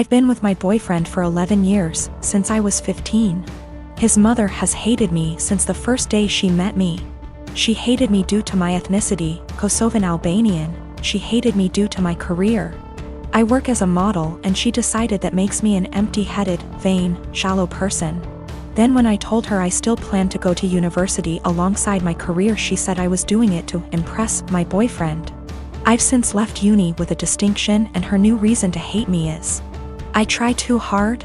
I've been with my boyfriend for 11 years, since I was 15. His mother has hated me since the first day she met me. She hated me due to my ethnicity, Kosovan Albanian. She hated me due to my career. I work as a model, and she decided that makes me an empty-headed, vain, shallow person. Then when I told her I still planned to go to university alongside my career, she said I was doing it to impress my boyfriend. I've since left uni with a distinction, and her new reason to hate me is I try too hard.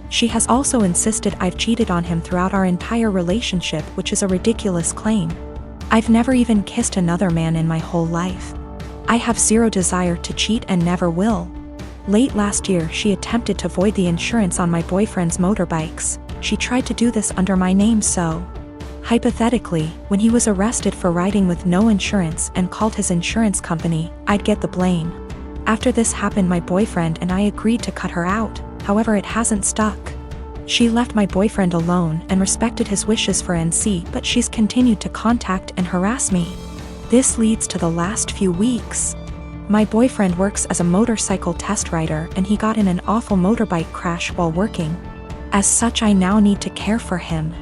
She has also insisted I've cheated on him throughout our entire relationship, which is a ridiculous claim. I've never even kissed another man in my whole life. I have zero desire to cheat and never will. Late last year, she attempted to void the insurance on my boyfriend's motorbikes. She tried to do this under my name, so hypothetically, when he was arrested for riding with no insurance and called his insurance company, I'd get the blame. After this happened, my boyfriend and I agreed to cut her out. However, it hasn't stuck. She left my boyfriend alone and respected his wishes for NC, but she's continued to contact and harass me. This leads to the last few weeks. My boyfriend works as a motorcycle test rider, and he got in an awful motorbike crash while working. As such, I now need to care for him.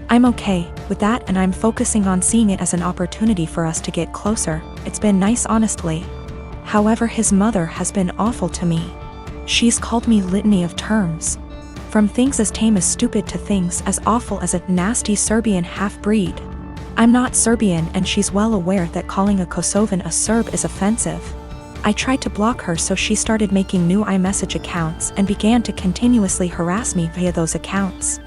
I'm okay with that, and I'm focusing on seeing it as an opportunity for us to get closer. It's been nice, honestly. However, his mother has been awful to me. She's called me litany of terms. From things as tame as stupid to things as awful as a nasty Serbian half-breed. I'm not Serbian, and she's well aware that calling a Kosovan a Serb is offensive. I tried to block her, so she started making new iMessage accounts and began to continuously harass me via those accounts.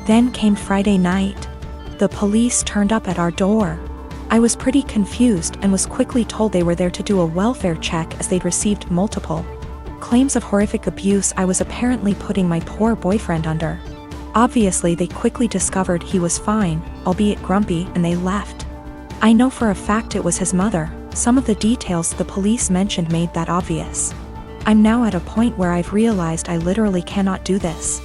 Then came Friday night. The police turned up at our door. I was pretty confused and was quickly told they were there to do a welfare check as they'd received multiple claims of horrific abuse I was apparently putting my poor boyfriend under. Obviously, they quickly discovered he was fine, albeit grumpy, and they left. I know for a fact it was his mother. Some of the details the police mentioned made that obvious. I'm now at a point where I've realized I literally cannot do this.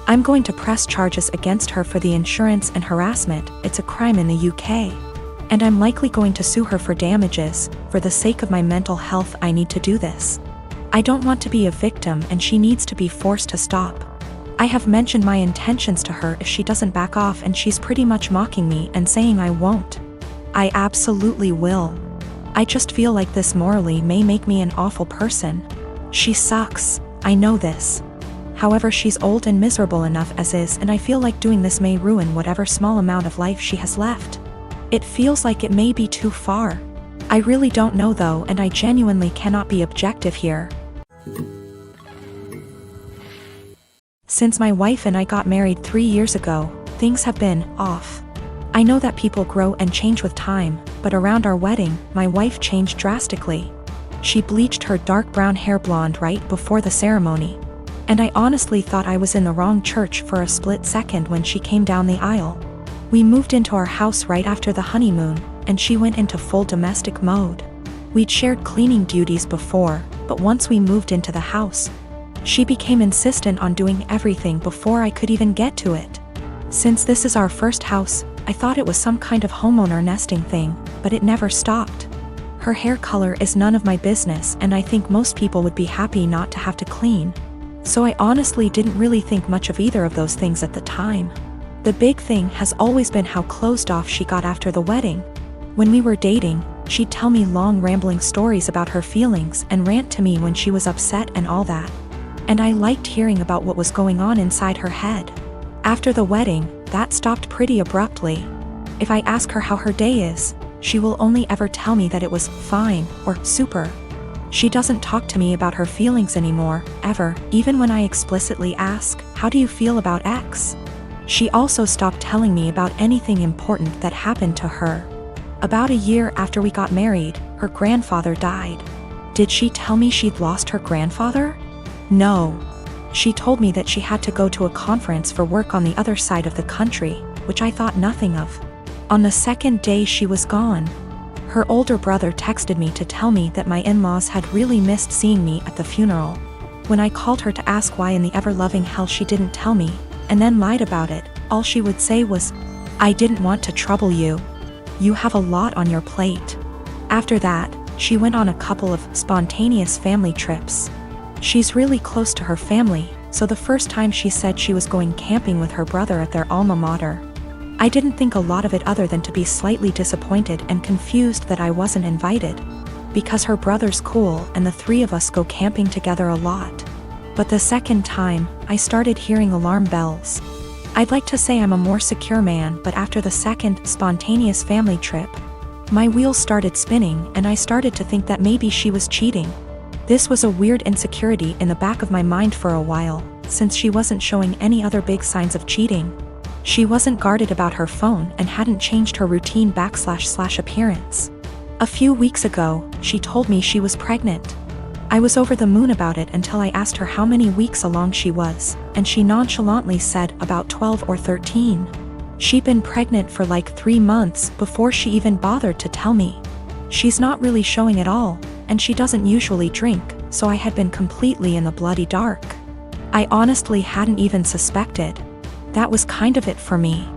I'm going to press charges against her for the insurance and harassment. It's a crime in the UK. And I'm likely going to sue her for damages. For the sake of my mental health, I need to do this. I don't want to be a victim, and she needs to be forced to stop. I have mentioned my intentions to her if she doesn't back off, and she's pretty much mocking me and saying I won't. I absolutely will. I just feel like this morally may make me an awful person. She sucks, I know this. However, she's old and miserable enough as is, and I feel like doing this may ruin whatever small amount of life she has left. It feels like it may be too far. I really don't know though, and I genuinely cannot be objective here. Since my wife and I got married 3 years ago, things have been off. I know that people grow and change with time, but around our wedding, my wife changed drastically. She bleached her dark brown hair blonde right before the ceremony. And I honestly thought I was in the wrong church for a split second when she came down the aisle. We moved into our house right after the honeymoon, and she went into full domestic mode. We'd shared cleaning duties before, but once we moved into the house, she became insistent on doing everything before I could even get to it. Since this is our first house, I thought it was some kind of homeowner nesting thing, but it never stopped. Her hair color is none of my business, and I think most people would be happy not to have to clean. So I honestly didn't really think much of either of those things at the time. The big thing has always been how closed off she got after the wedding. When we were dating, she'd tell me long rambling stories about her feelings and rant to me when she was upset and all that. And I liked hearing about what was going on inside her head. After the wedding, that stopped pretty abruptly. If I ask her how her day is, she will only ever tell me that it was fine or super. She doesn't talk to me about her feelings anymore, ever, even when I explicitly ask, "How do you feel about X?" She also stopped telling me about anything important that happened to her. About a year after we got married, her grandfather died. Did she tell me she'd lost her grandfather? No. She told me that she had to go to a conference for work on the other side of the country, which I thought nothing of. On the second day she was gone. Her older brother texted me to tell me that my in-laws had really missed seeing me at the funeral. When I called her to ask why in the ever-loving hell she didn't tell me, and then lied about it, all she would say was, "I didn't want to trouble you. You have a lot on your plate." After that, she went on a couple of spontaneous family trips. She's really close to her family, so the first time she said she was going camping with her brother at their alma mater. I didn't think a lot of it other than to be slightly disappointed and confused that I wasn't invited, because her brother's cool and the three of us go camping together a lot. But the second time, I started hearing alarm bells. I'd like to say I'm a more secure man, but after the second spontaneous family trip, my wheels started spinning and I started to think that maybe she was cheating. This was a weird insecurity in the back of my mind for a while, since she wasn't showing any other big signs of cheating. She wasn't guarded about her phone and hadn't changed her routine / appearance. A few weeks ago, she told me she was pregnant. I was over the moon about it until I asked her how many weeks along she was, and she nonchalantly said about 12 or 13. She'd been pregnant for like 3 months before she even bothered to tell me. She's not really showing at all, and she doesn't usually drink, so I had been completely in the bloody dark. I honestly hadn't even suspected. That was kind of it for me.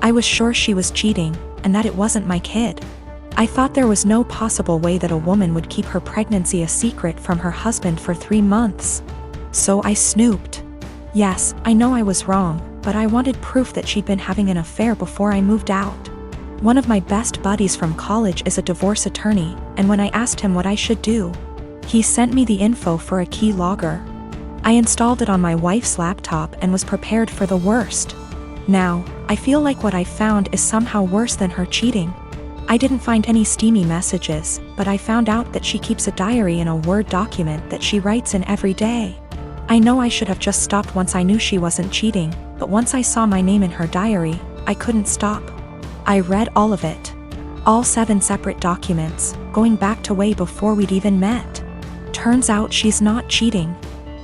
I was sure she was cheating, and that it wasn't my kid. I thought there was no possible way that a woman would keep her pregnancy a secret from her husband for 3 months. So I snooped. Yes, I know I was wrong, but I wanted proof that she'd been having an affair before I moved out. One of my best buddies from college is a divorce attorney, and when I asked him what I should do, he sent me the info for a key logger. I installed it on my wife's laptop and was prepared for the worst. Now, I feel like what I found is somehow worse than her cheating. I didn't find any steamy messages, but I found out that she keeps a diary in a Word document that she writes in every day. I know I should have just stopped once I knew she wasn't cheating, but once I saw my name in her diary, I couldn't stop. I read all of it. All 7 separate documents, going back to way before we'd even met. Turns out she's not cheating.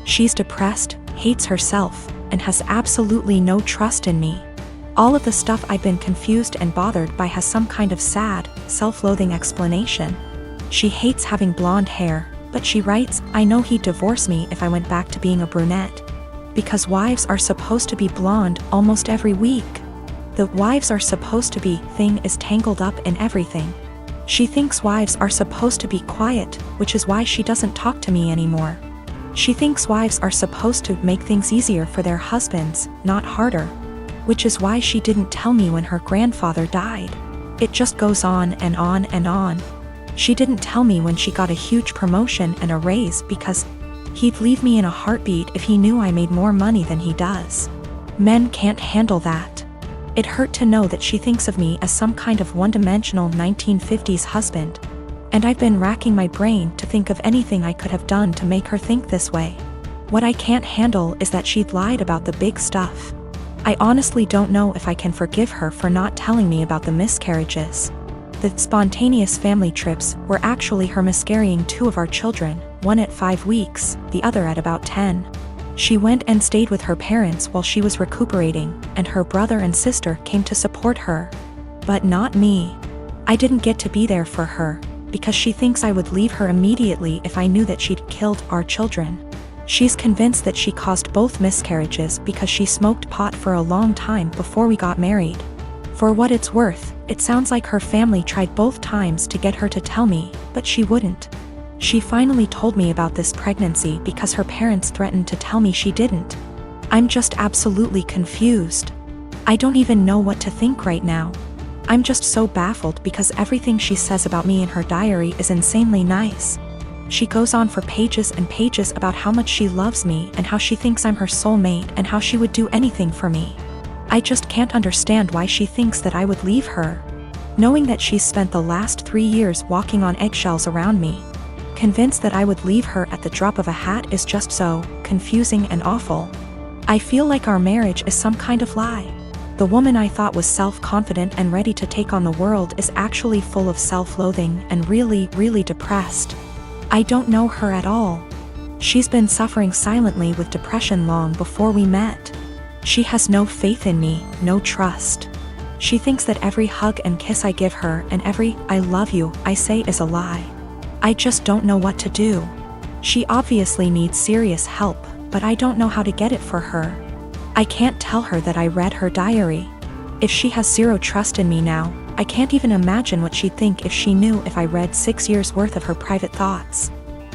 She's depressed, hates herself, and has absolutely no trust in me. All of the stuff I've been confused and bothered by has some kind of sad, self-loathing explanation. She hates having blonde hair, but she writes, I know he'd divorce me if I went back to being a brunette. Because wives are supposed to be blonde almost every week. The wives are supposed to be thing is tangled up in everything. She thinks wives are supposed to be quiet, which is why she doesn't talk to me anymore. She thinks wives are supposed to make things easier for their husbands, not harder. Which is why she didn't tell me when her grandfather died. It just goes on and on and on. She didn't tell me when she got a huge promotion and a raise because he'd leave me in a heartbeat if he knew I made more money than he does. Men can't handle that. It hurt to know that she thinks of me as some kind of one-dimensional 1950s husband. And I've been racking my brain to think of anything I could have done to make her think this way. What I can't handle is that she'd lied about the big stuff. I honestly don't know if I can forgive her for not telling me about the miscarriages. The spontaneous family trips were actually her miscarrying 2 of our children, one at 5 weeks, the other at about 10. She went and stayed with her parents while she was recuperating, and her brother and sister came to support her. But not me. I didn't get to be there for her, because she thinks I would leave her immediately if I knew that she'd killed our children. She's convinced that she caused both miscarriages because she smoked pot for a long time before we got married. For what it's worth, it sounds like her family tried both times to get her to tell me, but she wouldn't. She finally told me about this pregnancy because her parents threatened to tell me she didn't. I'm just absolutely confused. I don't even know what to think right now. I'm just so baffled because everything she says about me in her diary is insanely nice. She goes on for pages and pages about how much she loves me and how she thinks I'm her soulmate and how she would do anything for me. I just can't understand why she thinks that I would leave her. Knowing that she's spent the last 3 years walking on eggshells around me, convinced that I would leave her at the drop of a hat is just so confusing and awful. I feel like our marriage is some kind of lie. The woman I thought was self-confident and ready to take on the world is actually full of self-loathing and really, really depressed. I don't know her at all. She's been suffering silently with depression long before we met. She has no faith in me, no trust. She thinks that every hug and kiss I give her and every "I love you" I say is a lie. I just don't know what to do. She obviously needs serious help, but I don't know how to get it for her. I can't tell her that I read her diary. If she has zero trust in me now, I can't even imagine what she'd think if she knew if I read 6 years worth of her private thoughts.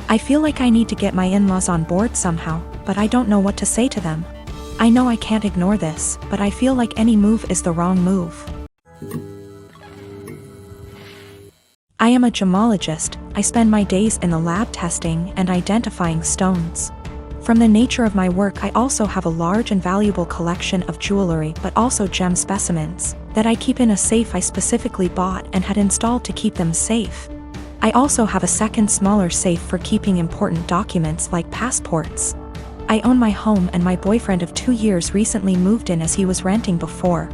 I feel like I need to get my in-laws on board somehow, but I don't know what to say to them. I know I can't ignore this, but I feel like any move is the wrong move. I am a gemologist. I spend my days in the lab testing and identifying stones. From the nature of my work, I also have a large and valuable collection of jewelry, but also gem specimens that I keep in a safe I specifically bought and had installed to keep them safe. I also have a second smaller safe for keeping important documents like passports. I own my home, and my boyfriend of 2 years recently moved in as he was renting before.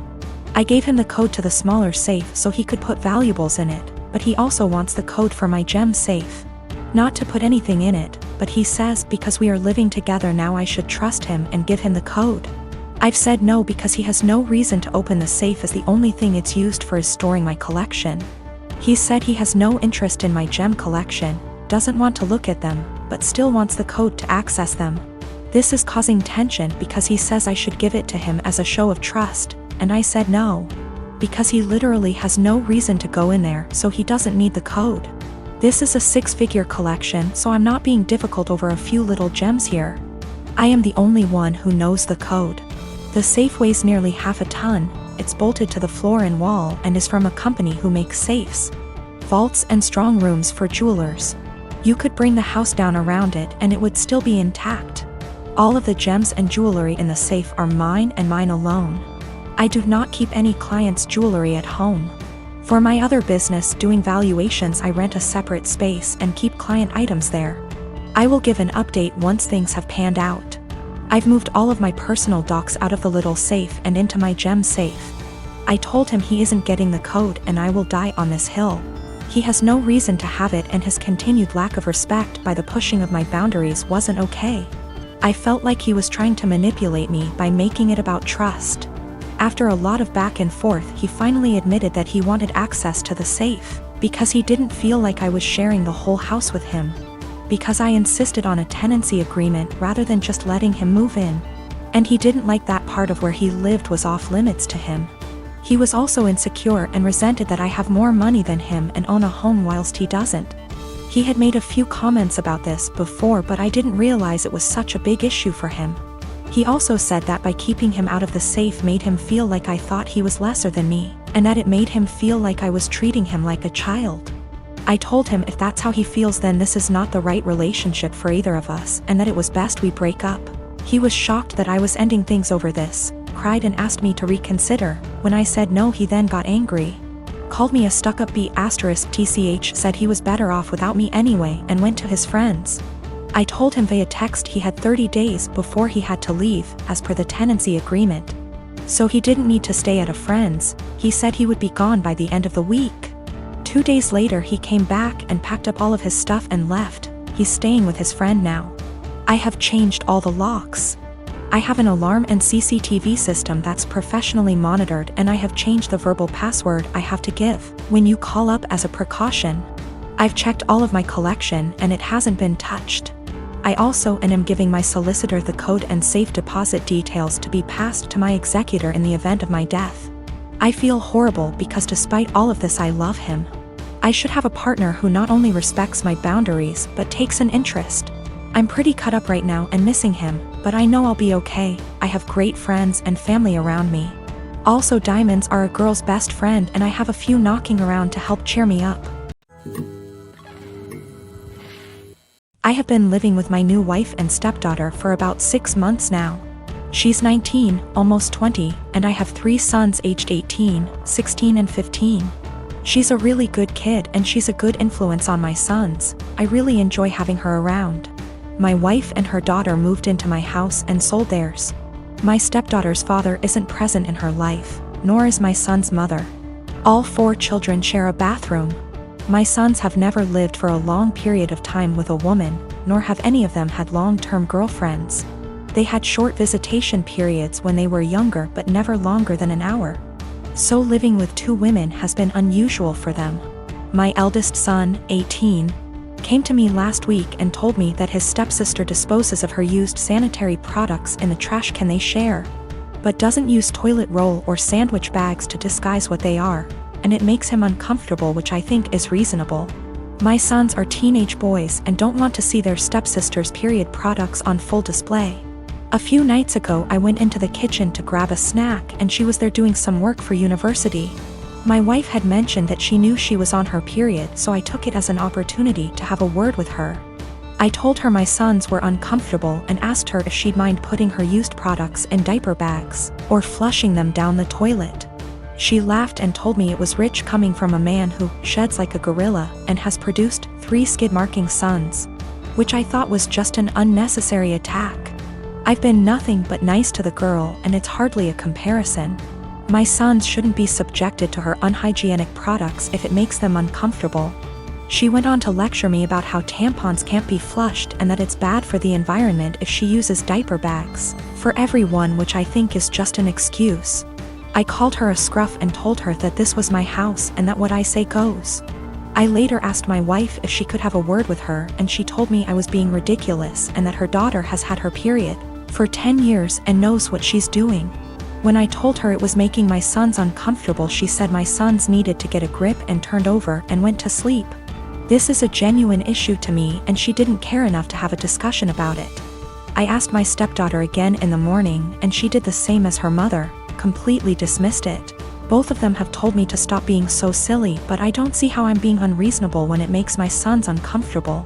I gave him the code to the smaller safe so he could put valuables in it, but he also wants the code for my gem safe. Not to put anything in it, but he says because we are living together now I should trust him and give him the code. I've said no because he has no reason to open the safe as the only thing it's used for is storing my collection. He said he has no interest in my gem collection, doesn't want to look at them, but still wants the code to access them. This is causing tension because he says I should give it to him as a show of trust, and I said no. Because he literally has no reason to go in there, so he doesn't need the code. This is a 6-figure collection, so I'm not being difficult over a few little gems here. I am the only one who knows the code. The safe weighs nearly half a ton, it's bolted to the floor and wall and is from a company who makes safes, vaults and strong rooms for jewelers. You could bring the house down around it and it would still be intact. All of the gems and jewelry in the safe are mine and mine alone. I do not keep any clients' jewelry at home. For my other business doing valuations, I rent a separate space and keep client items there. I will give an update once things have panned out. I've moved all of my personal docs out of the little safe and into my gem safe. I told him he isn't getting the code and I will die on this hill. He has no reason to have it, and his continued lack of respect by the pushing of my boundaries wasn't okay. I felt like he was trying to manipulate me by making it about trust. After a lot of back and forth, he finally admitted that he wanted access to the safe, because he didn't feel like I was sharing the whole house with him. Because I insisted on a tenancy agreement rather than just letting him move in. And he didn't like that part of where he lived was off limits to him. He was also insecure and resented that I have more money than him and own a home whilst he doesn't. He had made a few comments about this before, but I didn't realize it was such a big issue for him. He also said that by keeping him out of the safe made him feel like I thought he was lesser than me, and that it made him feel like I was treating him like a child. I told him if that's how he feels, then this is not the right relationship for either of us, and that it was best we break up. He was shocked that I was ending things over this, cried and asked me to reconsider. When I said no, he then got angry. Called me a stuck-up B*TCH, said he was better off without me anyway, and went to his friends. I told him via text he had 30 days before he had to leave, as per the tenancy agreement. So he didn't need to stay at a friend's. He said he would be gone by the end of the week. 2 days later he came back and packed up all of his stuff and left. He's staying with his friend now. I have changed all the locks. I have an alarm and CCTV system that's professionally monitored, and I have changed the verbal password I have to give when you call up as a precaution. I've checked all of my collection and it hasn't been touched. I also am giving my solicitor the code and safe deposit details to be passed to my executor in the event of my death. I feel horrible because despite all of this I love him. I should have a partner who not only respects my boundaries but takes an interest. I'm pretty cut up right now and missing him, but I know I'll be okay. I have great friends and family around me. Also, diamonds are a girl's best friend, and I have a few knocking around to help cheer me up. I have been living with my new wife and stepdaughter for about 6 months now. She's 19, almost 20, and I have 3 sons aged 18, 16 and 15. She's a really good kid and she's a good influence on my sons. I really enjoy having her around. My wife and her daughter moved into my house and sold theirs. My stepdaughter's father isn't present in her life, nor is my son's mother. All 4 children share a bathroom. My sons have never lived for a long period of time with a woman, nor have any of them had long-term girlfriends. They had short visitation periods when they were younger, but never longer than an hour. So living with 2 women has been unusual for them. My eldest son, 18, came to me last week and told me that his stepsister disposes of her used sanitary products in the trash can they share, but doesn't use toilet roll or sandwich bags to disguise what they are, and it makes him uncomfortable, which I think is reasonable. My sons are teenage boys and don't want to see their stepsister's period products on full display. A few nights ago I went into the kitchen to grab a snack and she was there doing some work for university. My wife had mentioned that she knew she was on her period, so I took it as an opportunity to have a word with her. I told her my sons were uncomfortable and asked her if she'd mind putting her used products in diaper bags or flushing them down the toilet. She laughed and told me it was rich coming from a man who sheds like a gorilla and has produced 3 skid-marking sons, which I thought was just an unnecessary attack. I've been nothing but nice to the girl and it's hardly a comparison. My sons shouldn't be subjected to her unhygienic products if it makes them uncomfortable. She went on to lecture me about how tampons can't be flushed and that it's bad for the environment if she uses diaper bags for everyone, which I think is just an excuse. I called her a scruff and told her that this was my house and that what I say goes. I later asked my wife if she could have a word with her and she told me I was being ridiculous and that her daughter has had her period for 10 years and knows what she's doing. When I told her it was making my sons uncomfortable, she said my sons needed to get a grip and turned over and went to sleep. This is a genuine issue to me and she didn't care enough to have a discussion about it. I asked my stepdaughter again in the morning and she did the same as her mother, completely dismissed it. Both of them have told me to stop being so silly, but I don't see how I'm being unreasonable when it makes my sons uncomfortable.